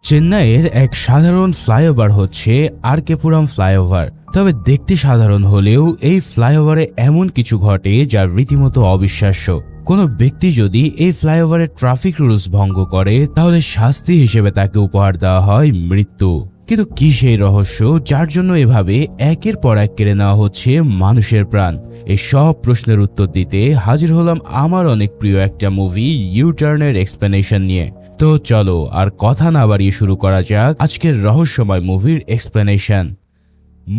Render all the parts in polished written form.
চেন্নাইয়ের এক সাধারণ ফ্লাইওভার হচ্ছে আরকেপুরম ফ্লাইওভার। তবে দেখতে সাধারণ হলেও এই ফ্লাইওভারে এমন কিছু ঘটে যা রীতিমতো অবিশ্বাস্য। কোনো ব্যক্তি যদি এই ফ্লাইওভারের ট্রাফিক রুলস ভঙ্গ করে তাহলে শাস্তি হিসেবে তাকে উপহার দেওয়া হয় মৃত্যু। কিন্তু কি সেই রহস্য যার জন্য এভাবে একের পর এক কেড়ে নেওয়া হচ্ছে মানুষের প্রাণ? এই সব প্রশ্নের উত্তর দিতে হাজির হলাম আমার অনেক প্রিয় একটা মুভি ইউ টার্নের এক্সপ্লেনেশন নিয়ে। তো চলো আর কথা না বাড়িয়ে শুরু করা যাক আজকের রহস্যময় মুভির এক্সপ্লেনেশন।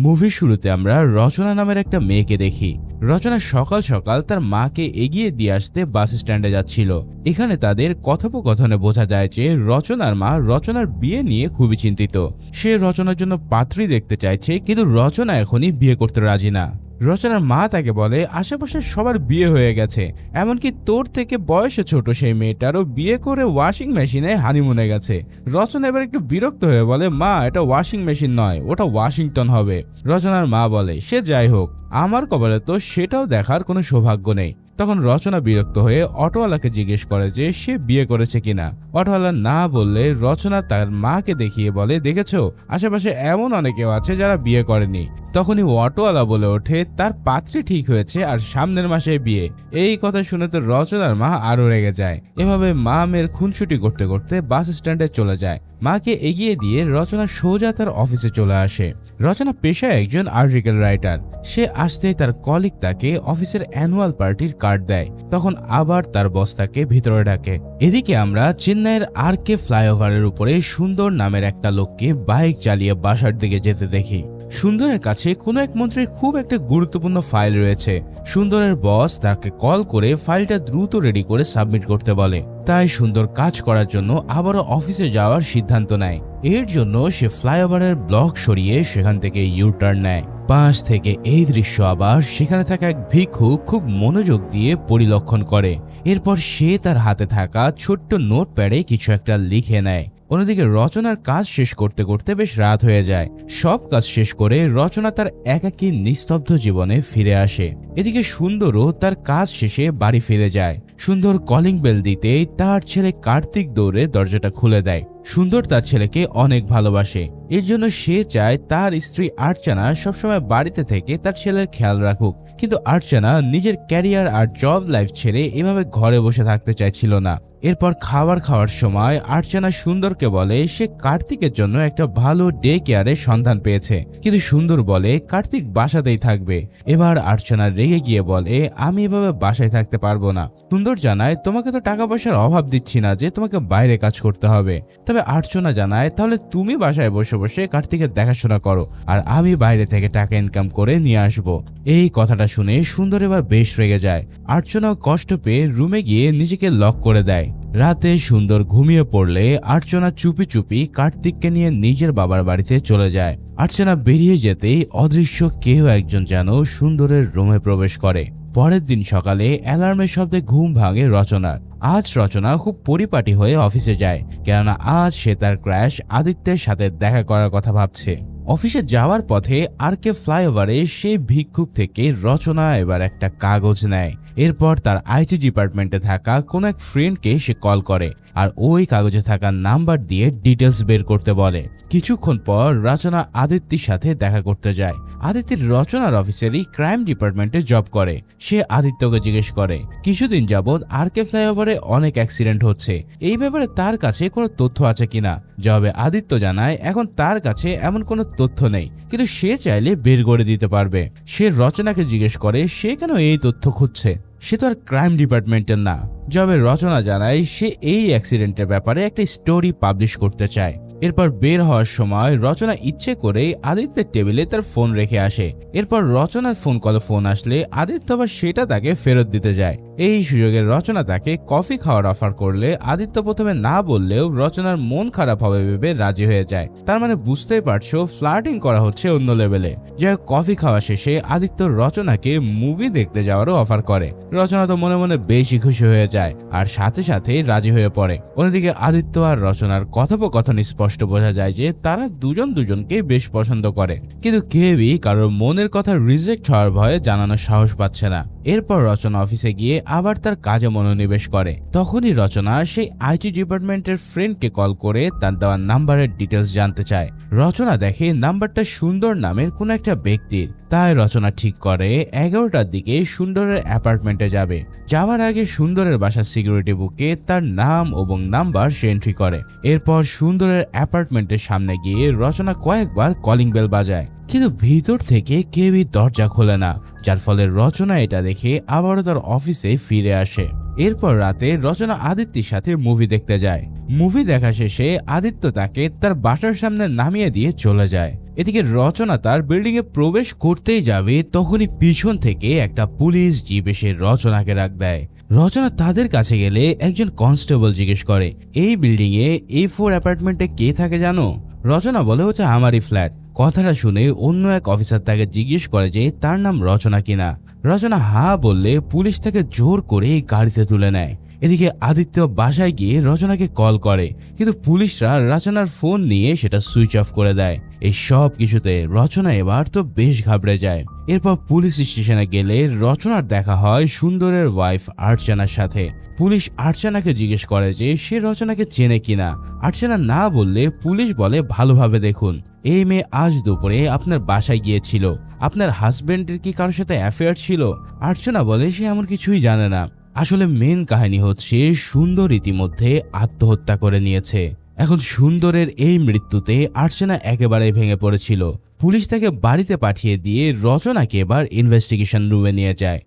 মুভির শুরুতে আমরা রচনা নামের একটা মেয়েকে দেখি। রচনা সকাল সকাল তার মাকে এগিয়ে দিয়ে আসতে বাস স্ট্যান্ডে যাচ্ছিল। এখানে তাদের কথোপকথনে বোঝা যায় যে রচনার মা রচনার বিয়ে নিয়ে খুবই চিন্তিত। সে রচনার জন্য পাত্রী দেখতে চাইছে, কিন্তু রচনা এখনই বিয়ে করতে রাজি না। রচনার মা তাকে বলে আশেপাশে সবার বিয়ে হয়ে গেছে, এমনকি তোর থেকে বয়সে ছোট সেই মেয়েটারও বিয়ে করে ওয়াশিং মেশিনে হানিমুনে গেছে। রচনা এবার একটু বিরক্ত হয়ে বলে, মা এটা ওয়াশিং মেশিন নয়, ওটা ওয়াশিংটন হবে। রচনার মা বলে, সে যাই হোক, আমার কপালে তো সেটাও দেখার কোনো সৌভাগ্য নেই। তখন রচনা বিরক্ত হয়ে অটোওয়ালাকে জিজ্ঞেস করে যে সে বিয়ে করেছে কিনা। অটোওয়ালা না বললে রচনা তার মাকে দেখিয়ে বলে, দেখেছো আশেপাশে এমন অনেকেও আছে যারা বিয়ে করেনি। তখনই অটোওয়ালা বলে ওঠে তার পাত্রী ঠিক হয়েছে আর সামনের মাসে বিয়ে। এই কথা শুনে তো রচনার মা আরো রেগে যায়। এভাবে মা মেয়ের খুনসুটি করতে করতে বাস স্ট্যান্ডে চলে যায়। মাকে এগিয়ে দিয়ে রচনা সোজা তার অফিসে চলে আসে। রচনা পেশায় একজন আর্টিকেল রাইটার। সে আসতেই তার কলিগ তাকে অফিসের অ্যানুয়াল পার্টির কার্ড দেয়। তখন আবার তার বস তাকে ভিতরে ডাকে। এদিকে আমরা চেন্নাইয়ের আরকে ফ্লাইওভারের উপরে সুন্দর নামের একটা লোককে বাইক চালিয়ে বাসার দিকে যেতে দেখি। সুন্দরের কাছে কোনো এক মন্ত্রীর খুব একটা গুরুত্বপূর্ণ ফাইল রয়েছে। সুন্দরের বস তাকে কল করে ফাইলটা দ্রুত রেডি করে সাবমিট করতে বলে। তাই সুন্দর কাজ করার জন্য আবারও অফিসে যাওয়ার সিদ্ধান্ত নেয়। এর জন্য সে ফ্লাইওভারের ব্লক সরিয়ে সেখান থেকে ইউ টার্ন নেয়। পাশ থেকে এই দৃশ্য আবার সেখানে থাকা এক ভিক্ষুক খুব মনোযোগ দিয়ে পরিলক্ষণ করে। এরপর সে তার হাতে থাকা ছোট্ট নোটপ্যাডে কিছু একটা লিখে নেয়। অন্যদিকে রচনার কাজ শেষ করতে করতে বেশ রাত হয়ে যায়। সব কাজ শেষ করে রচনা তার একাকী নিস্তব্ধ জীবনে ফিরে আসে। এদিকে সুন্দরও তার কাজ শেষে বাড়ি ফিরে যায়। সুন্দর কলিং বেল দিতেই তার ছেলে কার্তিক দৌড়ে দরজাটা খুলে দেয়। সুন্দর তার ছেলেকে অনেক ভালোবাসে। এর জন্য সে চায় তার স্ত্রী আর্চনা সবসময় বাড়িতে থেকে তার ছেলের খেয়াল রাখুক। কিন্তু আর্চনা নিজের ক্যারিয়ার আর জব লাইফ ছেড়ে এভাবে ঘরে বসে থাকতে চাইছিল না। এরপর খাবার খাওয়ার সময় আর্চনা সুন্দরকে বলে সে কার্তিকের জন্য একটা ভালো ডে কেয়ারের সন্ধান পেয়েছে, কিন্তু সুন্দর বলে কার্তিক বাসাতেই থাকবে। এবার আর্চনা রেগে গিয়ে বলে, আমি এভাবে বাসায় থাকতে পারবো না। সুন্দর জানায়, তোমাকে তো টাকা পয়সার অভাব দিচ্ছি না যে তোমাকে বাইরে কাজ করতে হবে। তবে আর্চনা জানায়, তাহলে তুমি বাসায় বসে বসে কার্তিকের দেখাশোনা করো আর আমি বাইরে থেকে টাকা ইনকাম করে নিয়ে আসবো। এই কথাটা শুনে সুন্দর এবার বেশ রেগে যায়। আর্চনা কষ্ট পেয়ে রুমে গিয়ে নিজেকে লক করে দেয়। রাতে সুন্দর ঘুমিয়ে পড়লে আর্চনা চুপি চুপি কার্তিককে নিয়ে নিজের বাবার বাড়িতে চলে যায়। আর্চনা বেরিয়ে যেতেই অদৃশ্য কেউ একজন যেন সুন্দরের রুমে প্রবেশ করে। পরের দিন সকালে অ্যালার্মের শব্দে ঘুম ভাঙে রচনার। আজ রচনা খুব পরিপাটি হয়ে অফিসে যায়, কেননা আজ সে তার ক্র্যাশ আদিত্যের সাথে দেখা করার কথা ভাবছে। অফিসে যাওয়ার পথে আরকে ফ্লাইওভারে সেই ভিক্ষুক থেকে রচনা এবার একটা কাগজ নেয়। এরপর তার আইটি ডিপার্টমেন্টে থাকা কোন এক ফ্রেন্ডকে সে কল করে আর ওই কাগজে থাকা নাম্বার দিয়ে ডিটেলস বের করতে বলে। কিছুক্ষণ পর রচনা আদিত্যের সাথে দেখা করতে যায়। আদিত্যের রচনার অফিসেরই ক্রাইম ডিপার্টমেন্টে জব করে। সে আদিত্যকে জিজ্ঞেস করে, কিছুদিন যাবৎ আরকে ফ্লাইওভারে অনেক অ্যাক্সিডেন্ট হচ্ছে, এই ব্যাপারে তার কাছে কোনো তথ্য আছে কিনা। জবাবে আদিত্য জানায় এখন তার কাছে এমন কোনো তথ্য নেই, কিন্তু সে চাইলে বের করে দিতে পারবে। সে রচনাকে জিজ্ঞেস করে সে কেন এই তথ্য খুঁজছে, সে তো আর ক্রাইম ডিপার্টমেন্টের না। জবাবে রচনা জানায় সে এই অ্যাক্সিডেন্টের ব্যাপারে একটা স্টোরি পাবলিশ করতে চায়। এরপর বের হওয়ার সময় রচনা ইচ্ছে করেই আদিত্যের টেবিলে তার ফোন রেখে আসে। এরপর রচনার ফোন কলে ফোন আসলে আদিত্য আবার সেটা তাকে ফেরত দিতে যায়। এই সুযোগে রচনা তাকে কফি খাওয়ার অফার করলে আদিত্য প্রথমে না বললেও রচনার মন খারাপ হবে ভেবে রাজি হয়ে যায়। তার মানে বুঝতেই পারছো ফ্লার্টিং করা হচ্ছে অন্য লেভেলে। যাই হোক, কফি খাওয়া শেষে আদিত্য রচনাকে মুভি দেখতে যাওয়ারও অফার করে। রচনা তো মনে মনে বেশি খুশি হয়ে যায় আর সাথে সাথেই রাজি হয়ে পড়ে। অন্যদিকে আদিত্য আর রচনার কথোপকথন স্পষ্ট বোঝা যায় যে তারা দুজন দুজনকে বেশ পছন্দ করে, কিন্তু কেউই কারোর মনের কথা রিজেক্ট হওয়ার ভয়ে জানানোর সাহস পাচ্ছে না। এরপর রচনা অফিসে গিয়ে আবার তার কাজে মনোনিবেশ করে। তখনই রচনা সেই আইটি ডিপার্টমেন্টের ফ্রেন্ডকে কল করে তার দেওয়া নাম্বারের ডিটেলস জানতে চায়। রচনা দেখে নাম্বারটা সুন্দর নামের কোন একটা ব্যক্তির, তাই রচনা ঠিক করে 11টার দিকে সুন্দরের অ্যাপার্টমেন্টে যাবে। যাওয়ার আগে সুন্দরের বাসার সিকিউরিটি বুকে তার নাম এবং নাম্বার সে এন্ট্রি করে। এরপর সুন্দরের অ্যাপার্টমেন্টের সামনে গিয়ে রচনা কয়েকবার কলিং বেল বাজায়, কিন্তু ভিতর থেকে কেউই দরজা খোলে না, যার ফলে রচনা এটা দেখে আবারও তার অফিসে ফিরে আসে। এরপর রাতে রচনা আদিত্যর সাথে মুভি দেখতে যায়। মুভি দেখা শেষে আদিত্য তাকে তার বাসার সামনে নামিয়ে দিয়ে চলে যায়। এদিকে রচনা তার বিল্ডিং এ প্রবেশ করতেই যাবে, তখনই পিছন থেকে একটা পুলিশ জিপ এসে রচনাকে ডাক দেয়। রচনা তাদের কাছে গেলে একজন কনস্টেবল জিজ্ঞেস করে, এই বিল্ডিং এ A4 অ্যাপার্টমেন্টে কে থাকে জানো? রচনা বলে, হচ্ছে আমারই ফ্ল্যাট। কথাটা শুনে অন্য এক অফিসার তাকে জিজ্ঞেস করে যে তার নাম রচনা কিনা। রচনা হ্যাঁ বললে পুলিশ তাকে জোর করে গাড়িতে তুলে নেয়। এদিকে আদিত্য বাসায় গিয়ে রচনাকে কল করে, কিন্তু পুলিশরা রচনার ফোন নিয়ে সেটা সুইচ অফ করে দেয়। এই সব কিছুতে রচনা এবার তো বেশ ঘাবড়ে যায়। এরপর পুলিশ স্টেশনে গেলে রচনার দেখা হয় সুন্দরের ওয়াইফ আর্চনার সাথে। পুলিশ আর্চনাকে জিজ্ঞেস করে যে সে রচনাকে চেনে কিনা। আর্চনা না বললে পুলিশ বলে, ভালোভাবে দেখুন, এই মেয়ে আজ দুপুরে আপনার বাসায় গিয়েছিল। আপনার হাজবেন্ডের কি কারোর সাথে অ্যাফেয়ার ছিল? আর্চনা বলে সে এমন কিছুই জানে না। আসলে মেন কাহিনী হচ্ছে সুন্দর ইতিমধ্যে আত্মহত্যা করে নিয়েছে। এখন সুন্দরের এই মৃত্যুতে আর্চনা একেবারে ভেঙে পড়েছিল। পুলিশ তাকে বাড়িতে পাঠিয়ে দিয়ে রচনাকে এবার ইনভেস্টিগেশন রুমে নিয়ে যায়।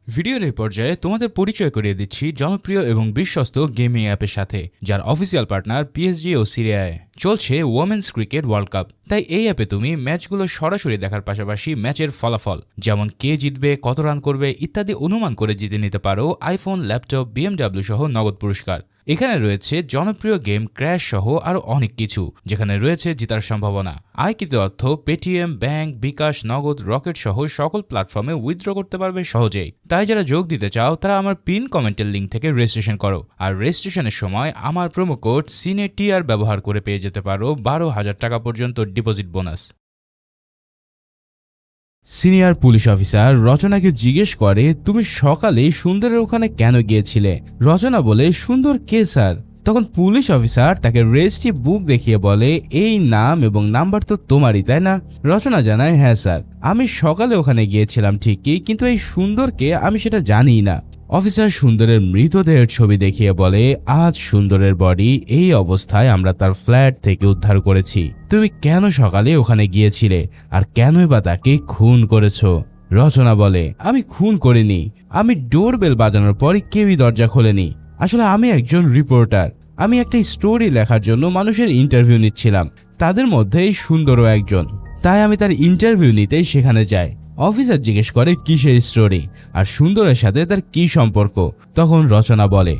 ভিডিওর এই পর্যায়ে তোমাদের পরিচয় করিয়ে দিচ্ছি জনপ্রিয় এবং বিশ্বস্ত গেমিং অ্যাপের সাথে, যার official partner PSG O Serie A. চলছে ওমেন্স ক্রিকেট ওয়ার্ল্ড কাপ, তাই এই অ্যাপে তুমি ম্যাচগুলো সরাসরি দেখার পাশাপাশি ম্যাচের ফলাফল, যেমন কে জিতবে, কত রান করবে ইত্যাদি অনুমান করে জিতে নিতে পারো আইফোন, ল্যাপটপ, BMW সহ নগদ পুরস্কার। এখানে রয়েছে জনপ্রিয় গেম ক্র্যাশ সহ আরো অনেক কিছু, যেখানে রয়েছে জেতার সম্ভাবনা। আয়কৃত অর্থ পেটিএম, ব্যাংক, বিকাশ, নগদ, রকেট সহ সকল প্ল্যাটফর্মে উইথড্র করতে পারবে সহজেই। তাই যারা যোগ দিতে চাও তারা আমার পিন কমেন্টের লিঙ্ক থেকে রেজিস্ট্রেশন করো, আর রেজিস্ট্রেশনের সময় আমার প্রোমো কোড CineTR ব্যবহার করে পেয়ে যেতে পারো 12,000 টাকা পর্যন্ত deposit bonus. Senior police officer রচনাকে জিজ্ঞেস করে, তুমি সকালে সুন্দরের ওখানে কেন গিয়েছিলে? রচনা বলে, সুন্দর কে স্যার? তখন পুলিশ অফিসার তাকে রেজিস্ট্রি বুক দেখিয়ে বলে, এই নাম এবং নাম্বার তো তোমারই, তাই না? রচনা জানায়, হ্যাঁ স্যার, আমি সকালে ওখানে গিয়েছিলাম ঠিকই, কিন্তু এই সুন্দরকে আমি সেটা জানিই না। অফিসার সুন্দরের মৃতদেহের ছবি দেখিয়ে বলে, আজ সুন্দরের বডি এই অবস্থায় আমরা তার ফ্ল্যাট থেকে উদ্ধার করেছি। তুমি কেন সকালে ওখানে গিয়েছিলে, আর কেনই বা তাকে খুন করেছো? রচনা বলে, আমি খুন করিনি, আমি ডোরবেল বাজানোর পরই কেউই দরজা খোলেনি। আসলে আমি একজন রিপোর্টার, আমি একটা স্টোরি লেখার জন্য মানুষের ইন্টারভিউ নিচ্ছিলাম, তাদের মধ্যেই সুন্দরও একজন, তাই আমি তার ইন্টারভিউ নিতেই সেখানে যাই। অফিসার জিজ্ঞেস করে কিসের স্টোরি আর সুন্দরের সাথে তার কি সম্পর্ক। তখন রচনা বলে,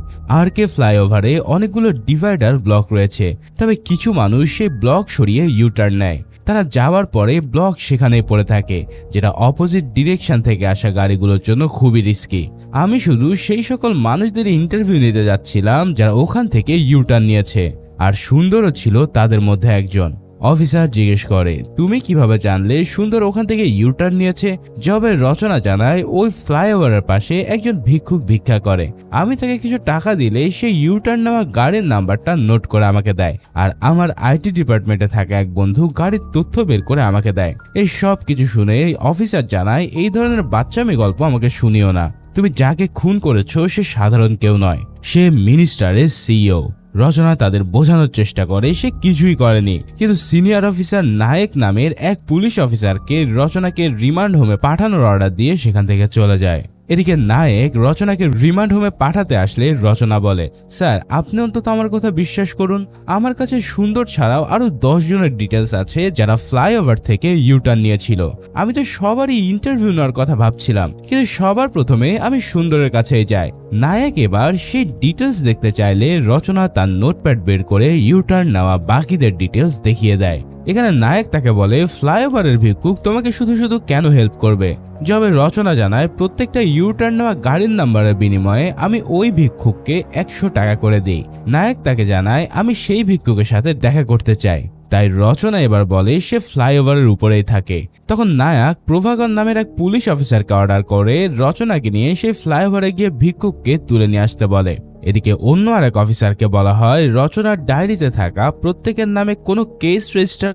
RK ফ্লাইওভারে অনেকগুলো ডিভাইডার ব্লক রয়েছে, তবে কিছু মানুষ সেই ব্লক সরিয়ে ইউটার্ন নেয়। তারা যাওয়ার পরে ব্লক সেখানেই পড়ে থাকে, যেটা অপোজিট ডিরেকশন থেকে আসা গাড়িগুলোর জন্য খুবই রিস্কি। আমি শুধু সেই সকল মানুষদের ইন্টারভিউ নিতে যাচ্ছিলাম যারা ওখান থেকে ইউটার্ন নিয়েছে, আর সুন্দরও ছিল তাদের মধ্যে একজন। অফিসার জিজ্ঞেস করে, তুমি কিভাবে জানলে সুন্দর ওখান থেকে ইউটার্ন নিয়েছে? জবের রচনা জানায়, ওই ফ্লাইওভারের পাশে একজন ভিক্ষুক ভিক্ষা করে, আমি তাকে কিছু টাকা দিলে সেই ইউটার্ন নেওয়া গাড়ির নাম্বারটা নোট করে আমাকে দেয়, আর আমার আইটি ডিপার্টমেন্টে থাকা এক বন্ধু গাড়ির তথ্য বের করে আমাকে দেয়। এই সব কিছু শুনে অফিসার জানায়, এই ধরনের বাচ্চামি গল্প আমাকে শুনিও না, তুমি যাকে খুন করেছো সে সাধারণ কেউ নয়, সে মিনিস্টারের CEO। রচনা তাদের বোঝানোর চেষ্টা করে সে কিছুই করেনি, কিন্তু সিনিয়র অফিসার নায়েক নামের এক পুলিশ অফিসারকে রচনাকে রিমান্ড হোমে পাঠানোর অর্ডার দিয়ে সেখান থেকে চলে যায়। এদিকে নায়েক রচনাকে রিমান্ড হোমে পাঠাতে আসলে রচনা বলে, স্যার আপনি অন্তত আমার কথা বিশ্বাস করুন, আমার কাছে সুন্দর ছাড়াও আরো 10 জনের ডিটেলস আছে যারা ফ্লাইওভার থেকে ইউটার্ন নিয়েছিল। আমি তো সবারই ইন্টারভিউ নেওয়ার কথা ভাবছিলাম, কিন্তু সবার প্রথমে আমি সুন্দরের কাছেই যাই। নায়েক এবার সেই ডিটেলস দেখতে চাইলে রচনা তার নোটপ্যাড বের করে ইউটার্ন নেওয়া বাকিদের ডিটেলস দেখিয়ে দেয়। এখানে নায়েক তাকে বলে, ফ্লাইওভারের ভিক্ষুক তোমাকে শুধু শুধু কেন হেল্প করবে? জবে রচনা জানায়, প্রত্যেকটা ইউটার্ন নেওয়া গাড়ির নাম্বারের বিনিময়ে আমি ওই ভিক্ষুককে 100 টাকা করে দিই। নায়েক তাকে জানায়, আমি সেই ভিক্ষুকের সাথে দেখা করতে চাই। তাই রচনা এবার বলে সে ফ্লাইওভারের উপরেই থাকে। তখন নায়ক প্রভাকর নামের এক পুলিশ অফিসারকে অর্ডার করে রচনাকে নিয়ে সেই ফ্লাইওভারে গিয়ে ভিক্ষুককে তুলে নিয়ে আসতে বলে। এদিকে অন্য আরেক অফিসারকে বলা হয় রচনার ডায়েরিতে থাকা প্রত্যেকের নামে কোনো কেস রেজিস্টার